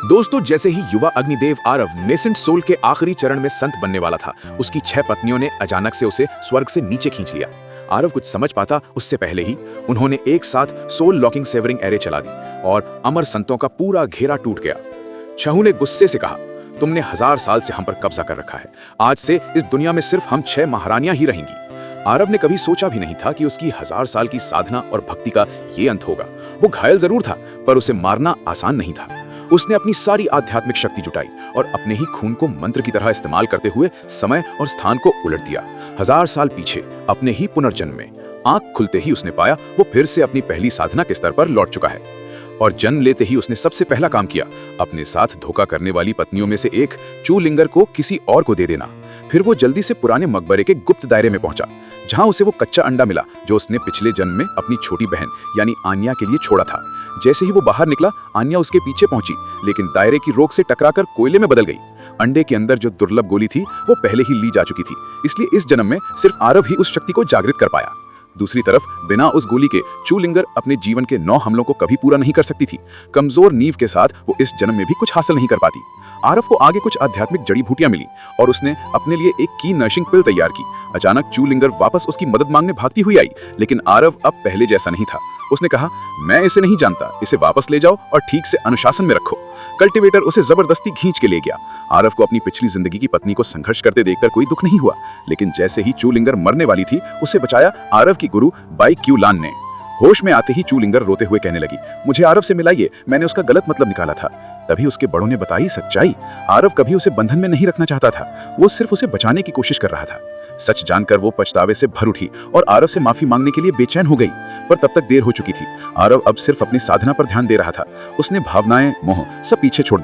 दोस्तों, जैसे ही युवा अग्निदेव आरव नेसेंट सोल के आखिरी चरण में संत बनने वाला था, उसकी 6 पत्नियों ने अचानक से उसे स्वर्ग से नीचे खींच लिया। आरव कुछ समझ पाता उससे पहले ही उन्होंने एक साथ सोल लॉकिंग सेवरिंग एरे चला दी और अमर संतों का पूरा घेरा टूट गया। छहु ने गुस्से से कहा, तुमने 1000 साल से हम पर कब्जा कर रखा है। आज से इस दुनिया में सिर्फ हम 6 महारानियां ही रहेंगी। आरव ने कभी सोचा भी नहीं था कि उसकी 1000 साल की साधना और भक्ति का ये अंत होगा। वो घायल जरूर था, पर उसे मारना आसान नहीं था। उसने अपनी सारी आध्यात्मिक शक्ति जुटाई और अपने ही खून को मंत्र की तरह इस्तेमाल करते हुए समय और स्थान को उलट दिया। 1000 साल पीछे अपने ही पुनर्जन्म में आंख खुलते ही उसने पाया वो फिर से अपनी पहली साधना के स्तर पर लौट चुका है। और जन्म लेते ही उसने सबसे पहला काम किया, अपने साथ धोखा करने वाली पत्नियों में से एक चूलिंगर को किसी और को दे देना। फिर वो जल्दी से पुराने मकबरे के गुप्त दायरे में पहुंचा, जहां उसे वो कच्चा अंडा मिला जो उसने पिछले जन्म में अपनी छोटी बहन यानी आन्या के लिए छोड़ा था। जैसे ही वो बाहर निकला, आन्या उसके पीछे पहुंची, लेकिन दायरे की रोक से टकराकर कोयले में बदल गई। अंडे के अंदर जो दुर्लभ गोली थी वो पहले ही ली जा चुकी थी, इसलिए इस जन्म में सिर्फ आरव ही उस शक्ति को जागृत कर पाया। दूसरी तरफ बिना उस गोली के चूलिंगर अपने जीवन के 9 हमलों को कभी पूरा नहीं कर सकती थी। कमजोर नींव के साथ वो इस जन्म में भी कुछ हासिल नहीं कर पाती। आरव को आगे कुछ आध्यात्मिक जड़ी बूटियां मिली और उसने अपने लिए एक की नर्सिंग पिल तैयार की। अचानक चूलिंगर वापस उसकी मदद मांगने भागती हुई आई, लेकिन आरव अब पहले जैसा नहीं था। उसने कहा, मैं इसे नहीं जानता, इसे वापस ले जाओ और ठीक से अनुशासन में रखो। कल्टीवेटर उसे जबरदस्ती खींच के ले गया। आरव को अपनी पिछली जिंदगी की पत्नी को संघर्ष करते देखकर कोई दुख नहीं हुआ, लेकिन जैसे ही चूलिंगर मरने वाली थी, उसे बचाया आरव की गुरु बाई क्यू लान ने। होश में आते ही चूलिंगर रोते हुए कहने लगी, मुझे आरव से मिलाइए, मैंने उसका गलत मतलब निकाला था। तभी उसके बड़ों ने बताई सच्चाई। आरव कभी उसे बंधन में नहीं रखना चाहता था, वो सिर्फ उसे बचाने की कोशिश कर रहा था। सच जानकर वो पछतावे से भर उठी और आरव से माफी मांगने के लिए बेचैन हो गई, पर तब तक देर हो चुकी थी। आरव अब सिर्फ अपनी साधना पर ध्यान दे रहा था। उसने भावनाएं, मोह सब पीछे छोड़ दिया।